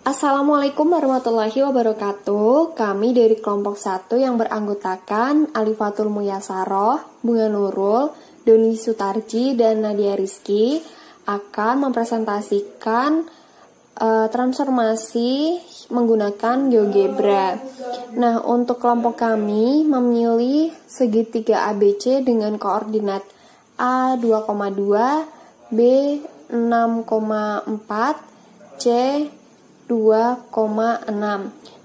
Assalamualaikum warahmatullahi wabarakatuh. Kami dari kelompok 1 yang beranggotakan Alifatul Muyasaroh, Bunga Nurul, Doni Sutarji, dan Nadia Rizky akan mempresentasikan transformasi menggunakan GeoGebra. Nah, untuk kelompok kami memilih segitiga ABC dengan koordinat A 2,2, B 6,4, C 2,6.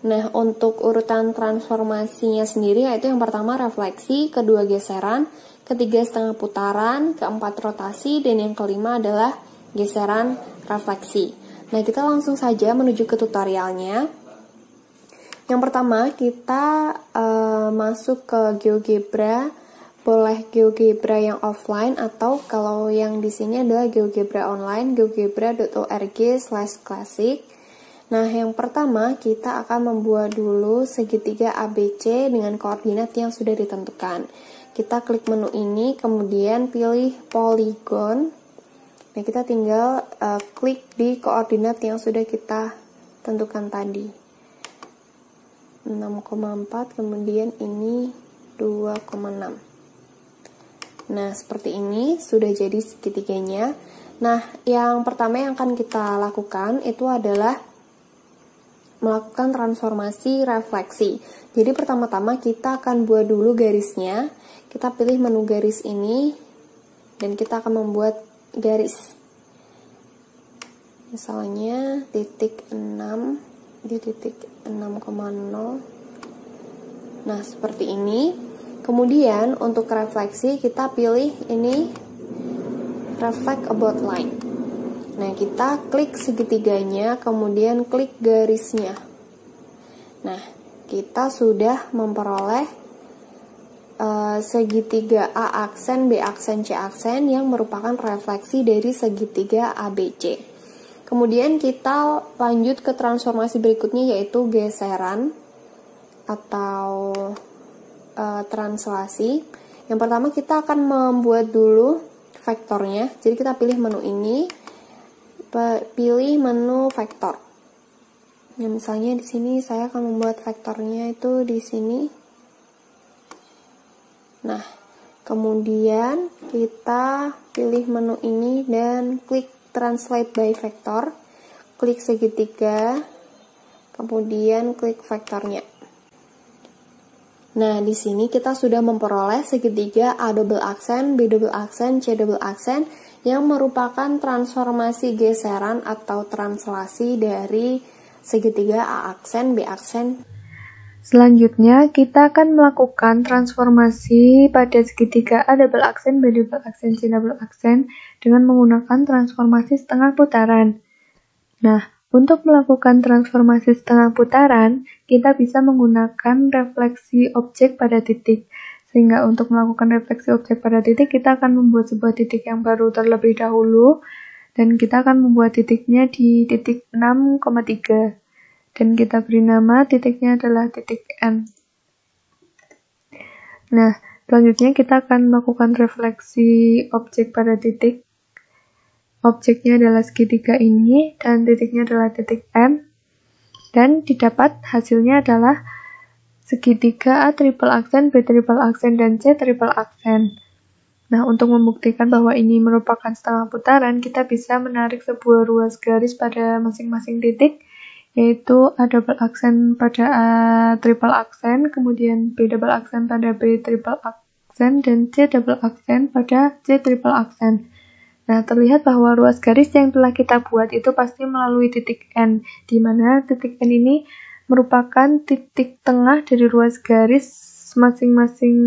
Nah, untuk urutan transformasinya sendiri yaitu yang pertama refleksi, kedua geseran, ketiga setengah putaran, keempat rotasi, dan yang kelima adalah geseran refleksi. Nah, kita langsung saja menuju ke tutorialnya. Yang pertama, kita masuk ke GeoGebra. Boleh GeoGebra yang offline atau kalau yang di sini adalah GeoGebra online, geogebra.org/classic. Nah, yang pertama kita akan membuat dulu segitiga ABC dengan koordinat yang sudah ditentukan. Kita klik menu ini, kemudian pilih polygon. Nah, kita tinggal klik di koordinat yang sudah kita tentukan tadi. 6,4, kemudian ini 2,6. Nah, seperti ini sudah jadi segitiganya. Nah, yang pertama yang akan kita lakukan itu adalah melakukan transformasi refleksi. Jadi pertama-tama kita akan buat dulu garisnya. Kita pilih menu garis ini dan kita akan membuat garis. Misalnya titik 6 di titik 6,0. Nah, seperti ini. Kemudian untuk refleksi kita pilih ini reflect about line. Nah, kita klik segitiganya, kemudian klik garisnya. Nah, kita sudah memperoleh segitiga A aksen, B aksen, C aksen yang merupakan refleksi dari segitiga ABC. Kemudian kita lanjut ke transformasi berikutnya yaitu geseran atau translasi. Yang pertama kita akan membuat dulu vektornya. Jadi kita pilih menu ini, pilih menu vektor. Nah, misalnya di sini saya akan membuat vektornya itu di sini. Nah, kemudian kita pilih menu ini dan klik translate by vector. Klik segitiga, kemudian klik vektornya. Nah, di sini kita sudah memperoleh segitiga A double aksen, B double aksen, C double aksen yang merupakan transformasi geseran atau translasi dari segitiga A aksen, B aksen. Selanjutnya, kita akan melakukan transformasi pada segitiga A double aksen, B double aksen, C double aksen dengan menggunakan transformasi setengah putaran. Nah, untuk melakukan transformasi setengah putaran, kita bisa menggunakan refleksi objek pada titik. Sehingga untuk melakukan refleksi objek pada titik, kita akan membuat sebuah titik yang baru terlebih dahulu. Dan kita akan membuat titiknya di titik 6,3. Dan kita beri nama titiknya adalah titik N. Nah, selanjutnya kita akan melakukan refleksi objek pada titik. Objeknya adalah segitiga ini, dan titiknya adalah titik M. Dan didapat hasilnya adalah segitiga A triple aksen, B triple aksen, dan C triple aksen. Nah, untuk membuktikan bahwa ini merupakan setengah putaran, kita bisa menarik sebuah ruas garis pada masing-masing titik, yaitu A double aksen pada A triple aksen, kemudian B double aksen pada B triple aksen, dan C double aksen pada C triple aksen. Nah, terlihat bahwa ruas garis yang telah kita buat itu pasti melalui titik N, di mana titik N ini merupakan titik tengah dari ruas garis masing-masing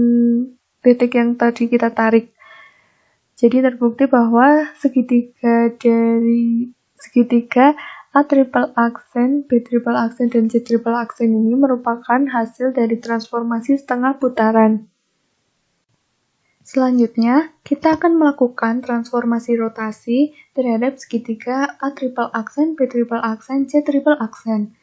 titik yang tadi kita tarik. Jadi terbukti bahwa segitiga A triple aksen, B triple aksen, dan C triple aksen ini merupakan hasil dari transformasi setengah putaran. Selanjutnya, kita akan melakukan transformasi rotasi terhadap segitiga A triple aksen, B triple aksen, C triple aksen.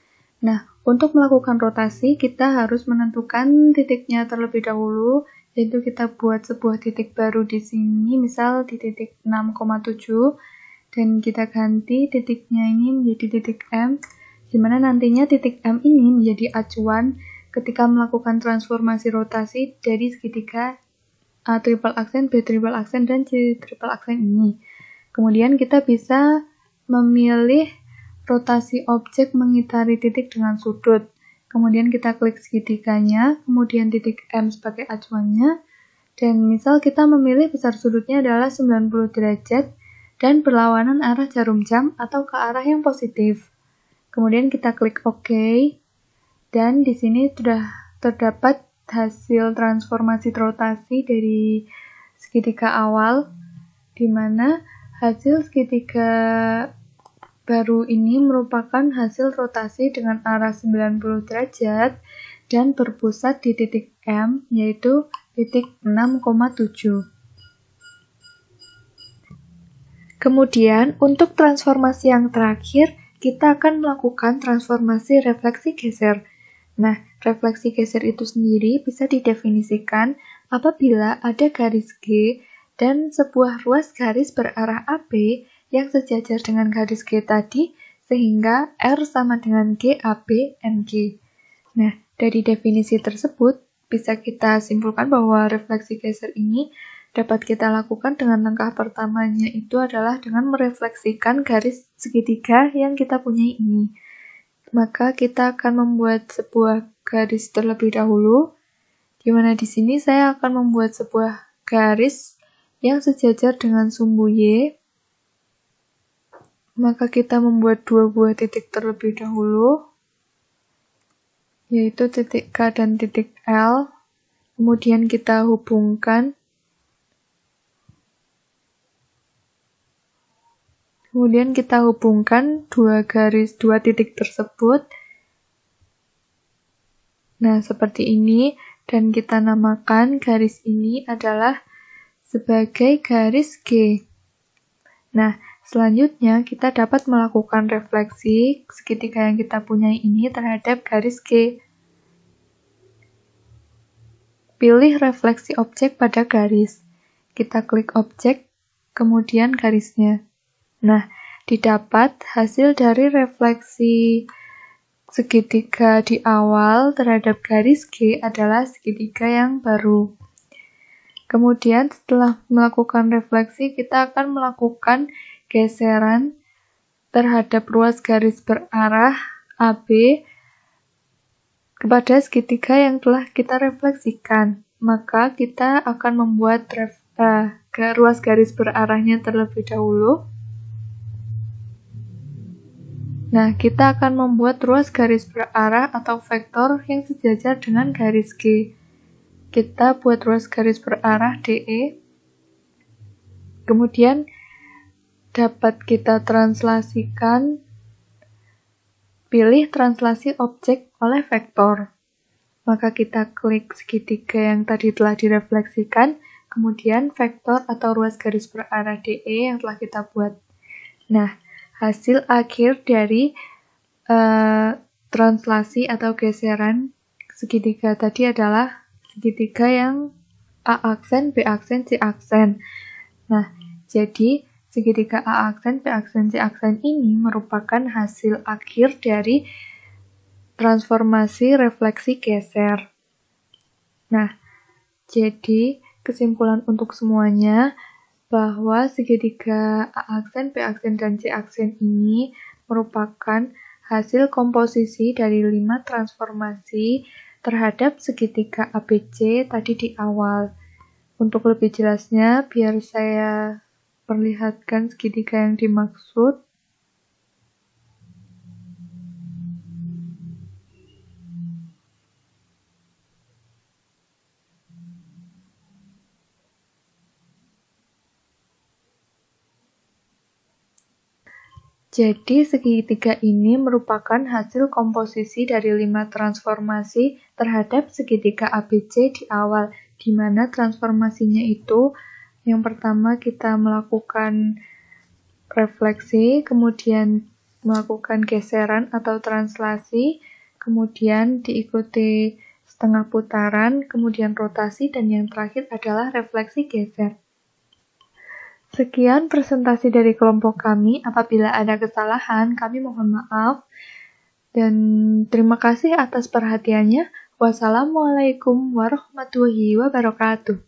Nah, untuk melakukan rotasi, kita harus menentukan titiknya terlebih dahulu, yaitu kita buat sebuah titik baru di sini, misal di titik 6,7, dan kita ganti titiknya ini menjadi titik M, di mana nantinya titik M ini menjadi acuan ketika melakukan transformasi rotasi dari segitiga A triple aksen, B triple aksen, dan C triple aksen ini. Kemudian kita bisa memilih rotasi objek mengitari titik dengan sudut. Kemudian kita klik segitiganya, kemudian titik M sebagai acuannya, dan misal kita memilih besar sudutnya adalah 90 derajat dan berlawanan arah jarum jam atau ke arah yang positif. Kemudian kita klik OK, dan di sini sudah terdapat hasil transformasi rotasi dari segitiga awal, di mana hasil segitiga baru ini merupakan hasil rotasi dengan arah 90 derajat dan berpusat di titik M, yaitu titik 6,7. Kemudian, untuk transformasi yang terakhir, kita akan melakukan transformasi refleksi geser. Nah, refleksi geser itu sendiri bisa didefinisikan apabila ada garis G dan sebuah ruas garis berarah AB yang sejajar dengan garis G tadi, sehingga R sama dengan GAB NG. Nah, dari definisi tersebut, bisa kita simpulkan bahwa refleksi geser ini dapat kita lakukan dengan langkah pertamanya itu adalah dengan merefleksikan garis segitiga yang kita punyai ini. Maka kita akan membuat sebuah garis terlebih dahulu, di mana di sini saya akan membuat sebuah garis yang sejajar dengan sumbu Y. Maka kita membuat dua buah titik terlebih dahulu, yaitu titik K dan titik L. Kemudian kita hubungkan. Kemudian kita hubungkan dua titik tersebut. Nah, seperti ini, dan kita namakan garis ini adalah sebagai garis G. Nah, selanjutnya kita dapat melakukan refleksi segitiga yang kita punyai ini terhadap garis G. Pilih refleksi objek pada garis. Kita klik objek, kemudian garisnya. Nah, didapat hasil dari refleksi segitiga di awal terhadap garis G adalah segitiga yang baru. Kemudian setelah melakukan refleksi, kita akan melakukan geseran terhadap ruas garis berarah AB kepada segitiga yang telah kita refleksikan. Maka kita akan membuat ruas garis berarahnya terlebih dahulu. Nah, kita akan membuat ruas garis berarah atau vektor yang sejajar dengan garis G. Kita buat ruas garis berarah DE. Kemudian dapat kita translasikan, pilih translasi objek oleh vektor. Maka kita klik segitiga yang tadi telah direfleksikan, kemudian vektor atau ruas garis berarah DE yang telah kita buat. Nah, hasil akhir dari translasi atau geseran segitiga tadi adalah segitiga yang A aksen, B aksen, C aksen. Nah, jadi segitiga A aksen, B aksen, C aksen ini merupakan hasil akhir dari transformasi refleksi geser. Nah, jadi kesimpulan untuk semuanya, bahwa segitiga A aksen, B aksen, dan C aksen ini merupakan hasil komposisi dari 5 transformasi terhadap segitiga ABC tadi di awal. Untuk lebih jelasnya, biar saya perlihatkan segitiga yang dimaksud. Jadi, segitiga ini merupakan hasil komposisi dari 5 transformasi terhadap segitiga ABC di awal, di mana transformasinya itu, yang pertama kita melakukan refleksi, kemudian melakukan geseran atau translasi, kemudian diikuti setengah putaran, kemudian rotasi, dan yang terakhir adalah refleksi geser. Sekian presentasi dari kelompok kami. Apabila ada kesalahan, kami mohon maaf. Dan terima kasih atas perhatiannya. Wassalamualaikum warahmatullahi wabarakatuh.